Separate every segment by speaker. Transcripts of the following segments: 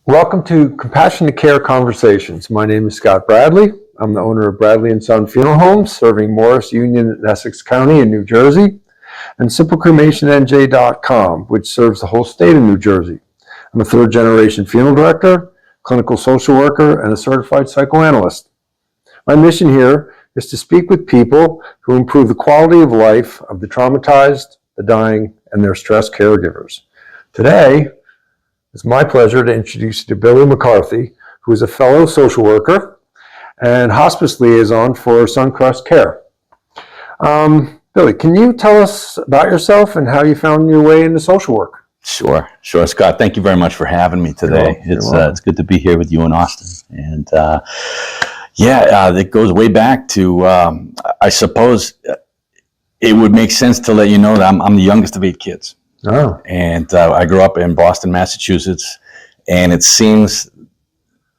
Speaker 1: Welcome to Compassionate Care Conversations. My name is Scott Bradley. I'm the owner of Bradley & Son Funeral Homes, serving Morris, Union, and Essex County in New Jersey, and SimpleCremationNJ.com, which serves the whole state of New Jersey. I'm a third-generation funeral director, clinical social worker, and a certified psychoanalyst. My mission here is to speak with people who improve the quality of life of the traumatized, the dying, and their stressed caregivers. Today, it's my pleasure to introduce you to Billy McCarthy, who is a fellow social worker and hospice liaison for Suncrest Care. Billy, can you tell us about yourself and how you found your way into social work?
Speaker 2: Sure, Scott. Thank you very much for having me today. It's good to be here with you in Austin. And it goes way back to, I suppose it would make sense to let you know that I'm the youngest of 8 kids.
Speaker 1: Oh.
Speaker 2: And I grew up in Boston, Massachusetts, and it seems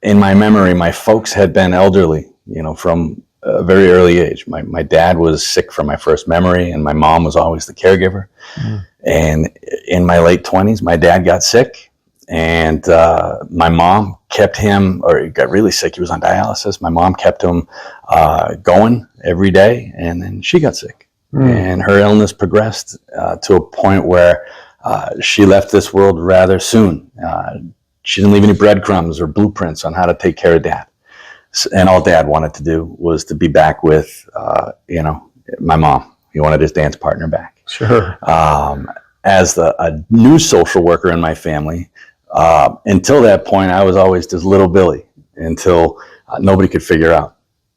Speaker 2: in my memory, my folks had been elderly, from a very early age. My dad was sick from my first memory, and my mom was always the caregiver. Mm. And in my late 20s, my dad got sick, and my mom kept him, or he got really sick. He was on dialysis. My mom kept him going every day, and then she got sick. And her illness progressed to a point where she left this world rather soon. She didn't leave any breadcrumbs or blueprints on how to take care of Dad. And all Dad wanted to do was to be back with, my mom. He wanted his dance partner back.
Speaker 1: Sure.
Speaker 2: As a new social worker in my family, until that point, I was always just little Billy until nobody could figure out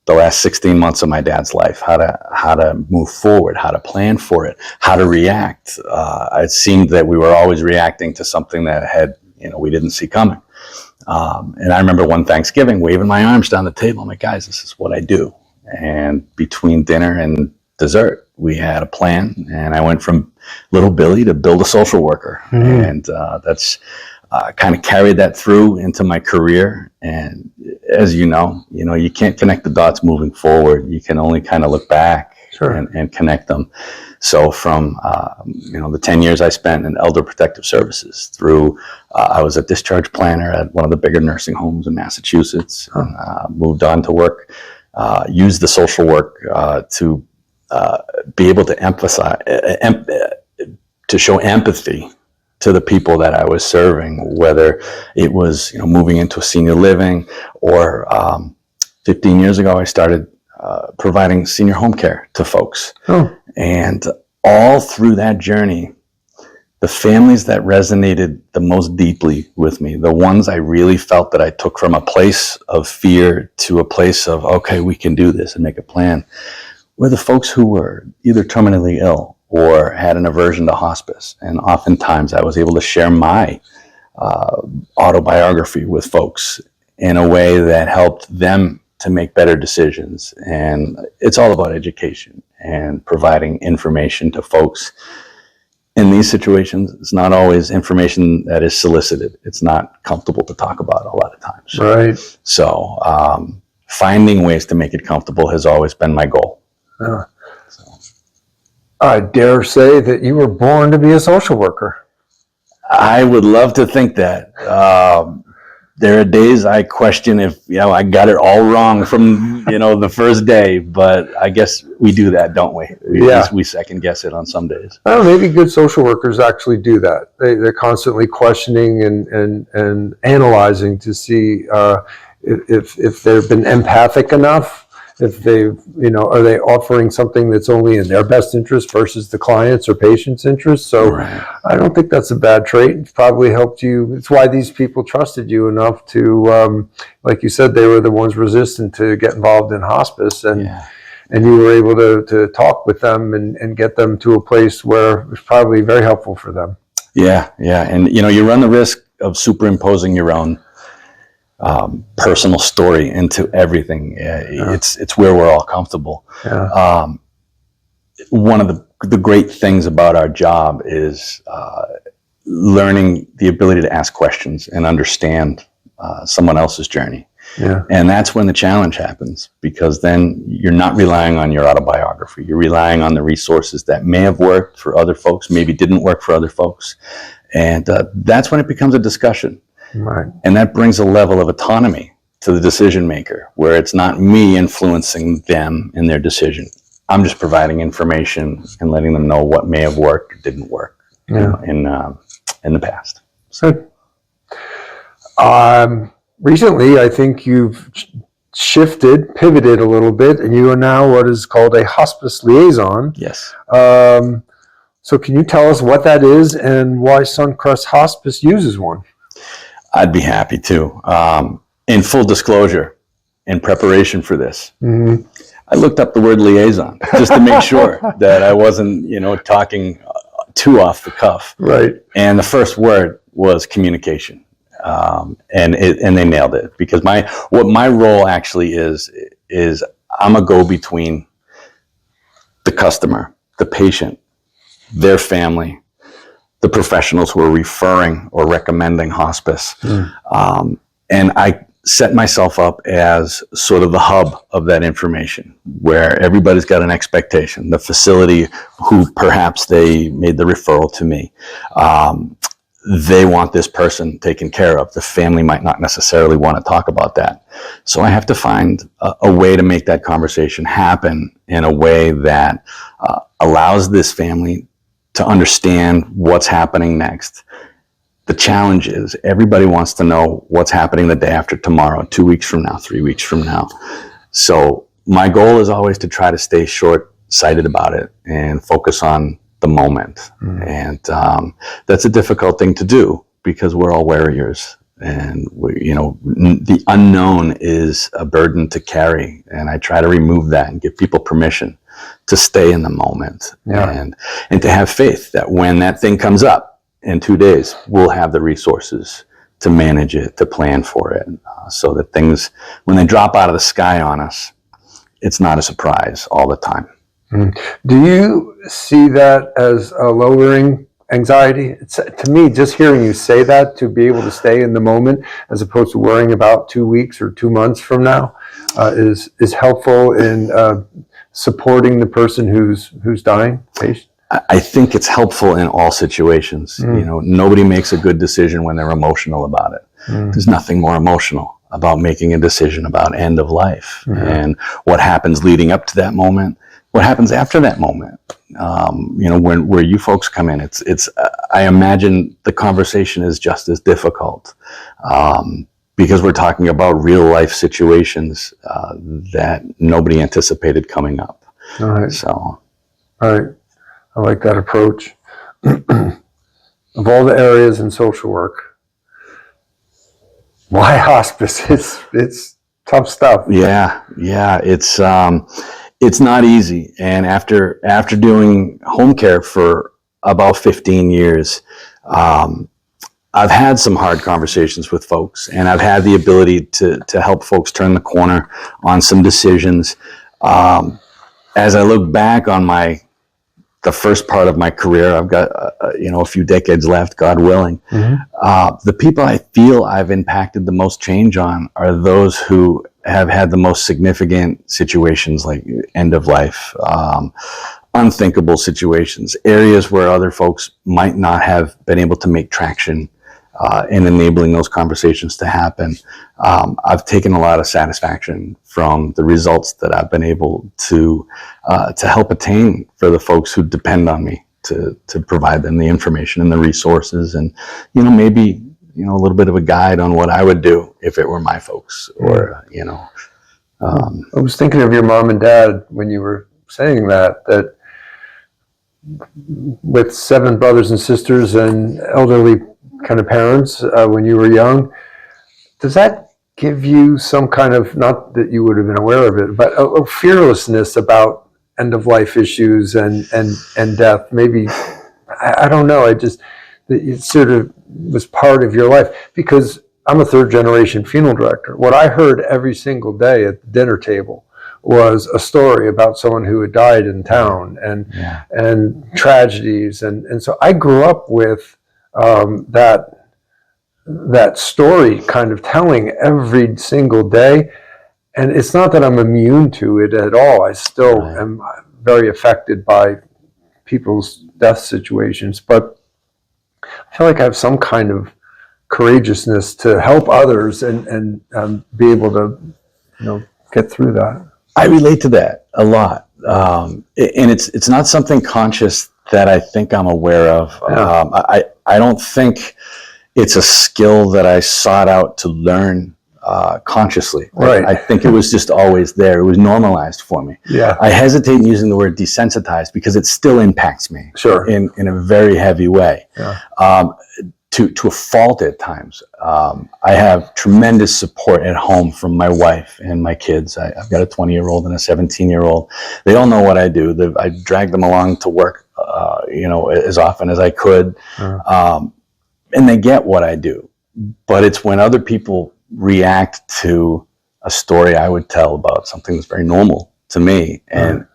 Speaker 2: the last 16 months of my dad's life, how to move forward, how to plan for it, how to react. It seemed that we were always reacting to something that we didn't see coming. And I remember one Thanksgiving waving my arms down the table. I'm like, guys, this is what I do. And between dinner and dessert, we had a plan, and I went from little Billy to build a social worker. Mm-hmm. And that's kind of carried that through into my career. And as you know, you can't connect the dots moving forward. You can only kind of look back. Sure. and connect them. So from, the 10 years I spent in elder protective services through, I was a discharge planner at one of the bigger nursing homes in Massachusetts, moved on to work, used the social work to be able to emphasize, to show empathy to the people that I was serving, whether it was, moving into a senior living or 15 years ago, I started providing senior home care to folks. Oh. And all through that journey, the families that resonated the most deeply with me, the ones I really felt that I took from a place of fear to a place of, okay, we can do this and make a plan, were the folks who were either terminally ill or had an aversion to hospice. And oftentimes I was able to share my autobiography with folks in a way that helped them to make better decisions. And it's all about education and providing information to folks. In these situations, it's not always information that is solicited. It's not comfortable to talk about a lot of times.
Speaker 1: Right.
Speaker 2: So finding ways to make it comfortable has always been my goal.
Speaker 1: I dare say that you were born to be a social worker.
Speaker 2: I would love to think that. There are days I question if, I got it all wrong from, the first day, but I guess we do that, don't we? We second guess it on some days.
Speaker 1: Oh, maybe good social workers actually do that. They're constantly questioning and analyzing to see if they've been empathic enough. If they've, are they offering something that's only in their best interest versus the client's or patient's interest? So right. I don't think that's a bad trait. It's probably helped you. It's why these people trusted you enough to, like you said, they were the ones resistant to get involved in hospice. And you were able to talk with them and get them to a place where it was probably very helpful for them.
Speaker 2: Yeah. And, you run the risk of superimposing your own personal story into everything. It's where we're all comfortable. One of the great things about our job is learning the ability to ask questions and understand someone else's journey. And that's when the challenge happens, because then you're not relying on your autobiography. You're relying on the resources that may have worked for other folks, maybe didn't work for other folks. And that's when it becomes a discussion.
Speaker 1: Right.
Speaker 2: And that brings a level of autonomy to the decision maker, where it's not me influencing them in their decision. I'm just providing information and letting them know what may have worked or didn't work in the past.
Speaker 1: So, recently, I think you've pivoted a little bit, and you are now what is called a hospice liaison.
Speaker 2: Yes.
Speaker 1: So can you tell us what that is and why Suncrest Hospice uses one?
Speaker 2: I'd be happy to. In full disclosure, in preparation for this, I looked up the word liaison just to make sure that I wasn't, talking too off the cuff.
Speaker 1: Right.
Speaker 2: And the first word was communication. And they nailed it, because what my role actually is I'm a go-between the customer, the patient, their family, the professionals who are referring or recommending hospice. And I set myself up as sort of the hub of that information, where everybody's got an expectation. The facility who perhaps they made the referral to me, they want this person taken care of. The family might not necessarily want to talk about that. So I have to find a way to make that conversation happen in a way that allows this family to understand what's happening next. The challenge is everybody wants to know what's happening the day after tomorrow, 2 weeks from now, 3 weeks from now. So my goal is always to try to stay short-sighted about it and focus on the moment. And that's a difficult thing to do, because we're all warriors, and the unknown is a burden to carry. And I try to remove that and give people permission to stay in the moment, and to have faith that when that thing comes up in 2 days, we'll have the resources to manage it, to plan for it, so that things, when they drop out of the sky on us, it's not a surprise all the time.
Speaker 1: Do you see that as lowering anxiety? To me, just hearing you say that, to be able to stay in the moment as opposed to worrying about 2 weeks or 2 months from now, is helpful in supporting the person who's dying, patient.
Speaker 2: I think it's helpful in all situations. Nobody makes a good decision when they're emotional about it. There's nothing more emotional about making a decision about end of life and what happens leading up to that moment, what happens after that moment. Where you folks come in, it's I imagine the conversation is just as difficult, because we're talking about real life situations that nobody anticipated coming up.
Speaker 1: All right.
Speaker 2: So,
Speaker 1: all right. I like that approach. Of all the areas in social work, why hospice? It's tough stuff.
Speaker 2: Yeah. It's not easy. And after doing home care for about 15 years, I've had some hard conversations with folks, and I've had the ability to help folks turn the corner on some decisions. As I look back on the first part of my career, I've got a few decades left, God willing. The people I feel I've impacted the most change on are those who have had the most significant situations, like end of life, unthinkable situations, areas where other folks might not have been able to make traction in enabling those conversations to happen. I've taken a lot of satisfaction from the results that I've been able to help attain for the folks who depend on me to provide them the information and the resources, and maybe a little bit of a guide on what I would do if it were my folks, or
Speaker 1: I was thinking of your mom and dad when you were saying that with 7 brothers and sisters and elderly kind of parents when you were young, does that give you some kind of, not that you would have been aware of it, but a fearlessness about end of life issues and death? Maybe, I don't know. It sort of was part of your life, because I'm a 3rd generation funeral director. What I heard every single day at the dinner table was a story about someone who had died in town, and tragedies. And so I grew up with that story kind of telling every single day. And it's not that I'm immune to it at all. I still am very affected by people's death situations, but I feel like I have some kind of courageousness to help others and be able to, get through that.
Speaker 2: I relate to that a lot. And it's not something conscious that I think I'm aware of.
Speaker 1: Yeah.
Speaker 2: I don't think it's a skill that I sought out to learn consciously.
Speaker 1: Right.
Speaker 2: I think it was just always there. It was normalized for me.
Speaker 1: Yeah.
Speaker 2: I hesitate in using the word desensitized because it still impacts me.
Speaker 1: Sure.
Speaker 2: In a very heavy way.
Speaker 1: Yeah.
Speaker 2: To a fault at times. I have tremendous support at home from my wife and my kids. I've got a 20-year-old and a 17-year-old. They all know what I do. I drag them along to work, as often as I could. And they get what I do. But it's when other people react to a story I would tell about something that's very normal to me, and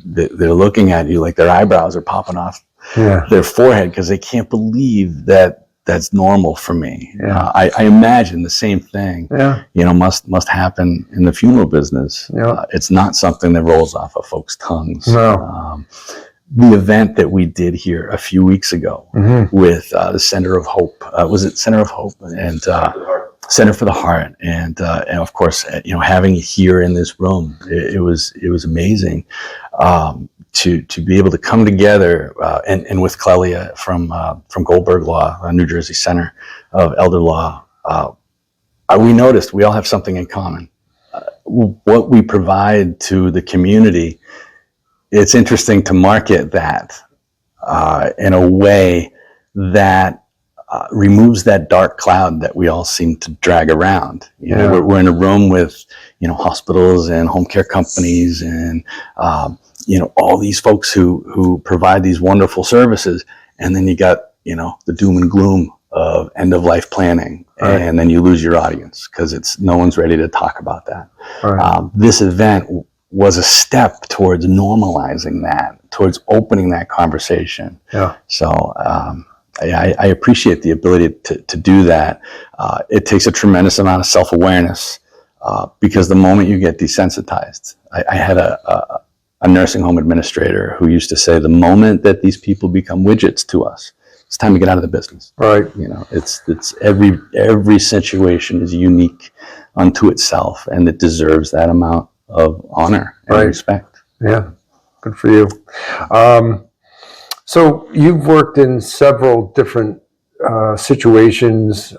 Speaker 2: they're looking at you like their eyebrows are popping off their forehead because they can't believe that that's normal for me. I imagine the same thing must happen in the funeral business. It's not something that rolls off of folks' tongues.
Speaker 1: No.
Speaker 2: The event that we did here a few weeks ago with the Center of Hope, was it Center of Hope and Center for the Heart, and of course, having it here in this room, it was amazing to be able to come together and with Clelia from Goldberg Law, New Jersey Center of Elder Law. We noticed we all have something in common. What we provide to the community, it's interesting to market that in a way that removes that dark cloud that we all seem to drag around. We're in a room with hospitals and home care companies and all these folks who provide these wonderful services, and then you got the doom and gloom of end of life planning, and then you lose your audience because no one's ready to talk about that. This event was a step towards normalizing that, towards opening that conversation. So I appreciate the ability to do that. It takes a tremendous amount of self-awareness because the moment you get desensitized, I had a nursing home administrator who used to say, the moment that these people become widgets to us, it's time to get out of the business.
Speaker 1: Right.
Speaker 2: It's every situation is unique unto itself, and it deserves that amount of honor and respect.
Speaker 1: Yeah, good for you. So you've worked in several different situations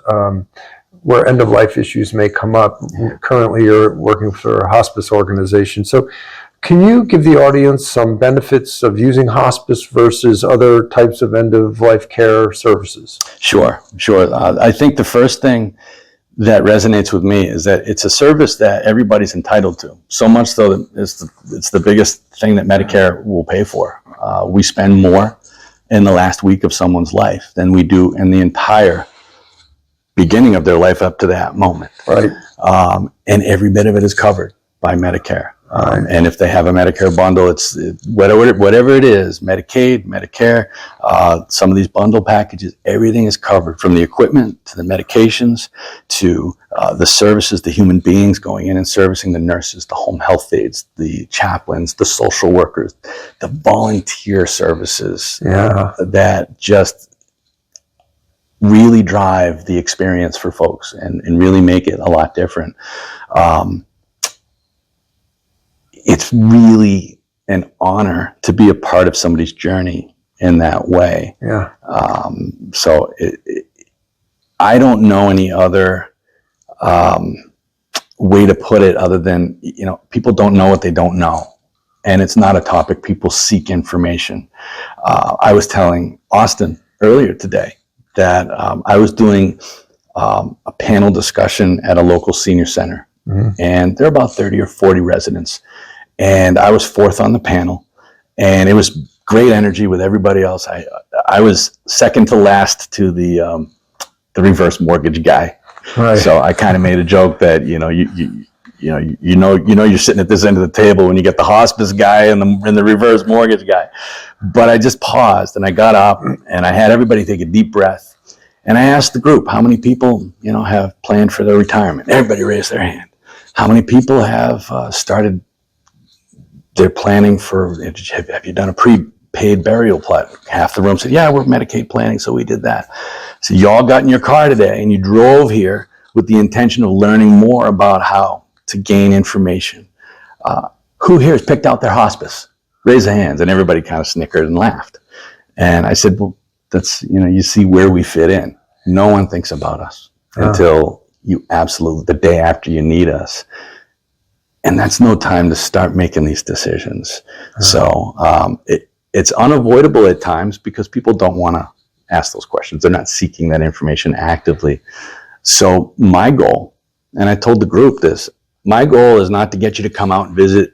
Speaker 1: where end-of-life issues may come up. Currently, you're working for a hospice organization. So can you give the audience some benefits of using hospice versus other types of end-of-life care services? Sure.
Speaker 2: I think the first thing that resonates with me is that it's a service that everybody's entitled to. So much so that it's the biggest thing that Medicare will pay for. We spend more in the last week of someone's life than we do in the entire beginning of their life up to that moment.
Speaker 1: Right.
Speaker 2: And every bit of it is covered by Medicare. And if they have a Medicare bundle, it's whatever it is, Medicaid, Medicare, some of these bundle packages, everything is covered, from the equipment to the medications to the services, the human beings going in and servicing, the nurses, the home health aides, the chaplains, the social workers, the volunteer services that just really drive the experience for folks and really make it a lot different. It's really an honor to be a part of somebody's journey in that way. So I don't know any other way to put it other than, people don't know what they don't know. And it's not a topic people seek information. I was telling Austin earlier today that I was doing a panel discussion at a local senior center. And there are about 30 or 40 residents. And I was fourth on the panel, and it was great energy with everybody else. I was second to last to the reverse mortgage guy. Right. So I kind of made a joke that you're sitting at this end of the table when you get the hospice guy and the reverse mortgage guy. But I just paused and I got up and I had everybody take a deep breath, and I asked the group, how many people have planned for their retirement? Everybody raised their hand. How many people have started their planning for, have you done a prepaid burial plot? Half the room said, yeah, we're Medicaid planning, so we did that. So y'all got in your car today and you drove here with the intention of learning more about how to gain information. Who here has picked out their hospice? Raise their hands. And everybody kind of snickered and laughed. And I said, well, that's, you see where we fit in. No one thinks about us until you absolutely, the day after you need us. And that's no time to start making these decisions. So it's unavoidable at times because people don't want to ask those questions. They're not seeking that information actively. So my goal, and I told the group this, my goal is not to get you to come out and visit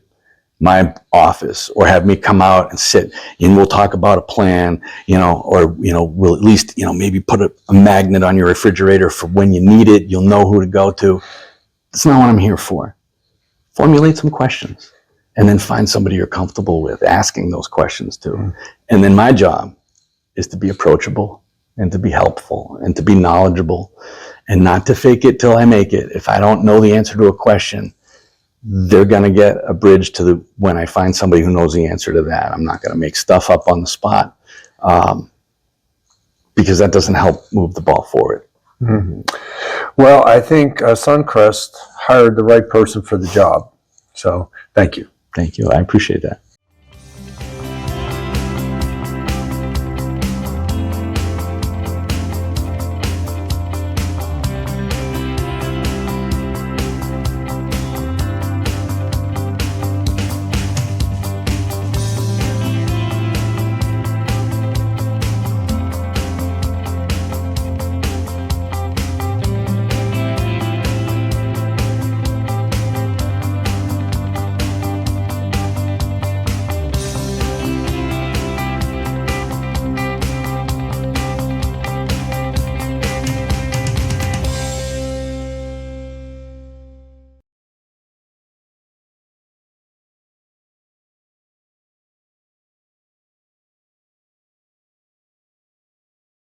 Speaker 2: my office or have me come out and sit and we'll talk about a plan, or we'll at least, maybe put a magnet on your refrigerator for when you need it, you'll know who to go to. That's not what I'm here for. Formulate some questions and then find somebody you're comfortable with asking those questions to. And then my job is to be approachable and to be helpful and to be knowledgeable and not to fake it till I make it. If I don't know the answer to a question, they're going to get a bridge to when I find somebody who knows the answer to that. I'm not going to make stuff up on the spot because that doesn't help move the ball forward.
Speaker 1: Mm-hmm. Well, I think Suncrest hired the right person for the job. So thank you.
Speaker 2: Thank you. I appreciate that.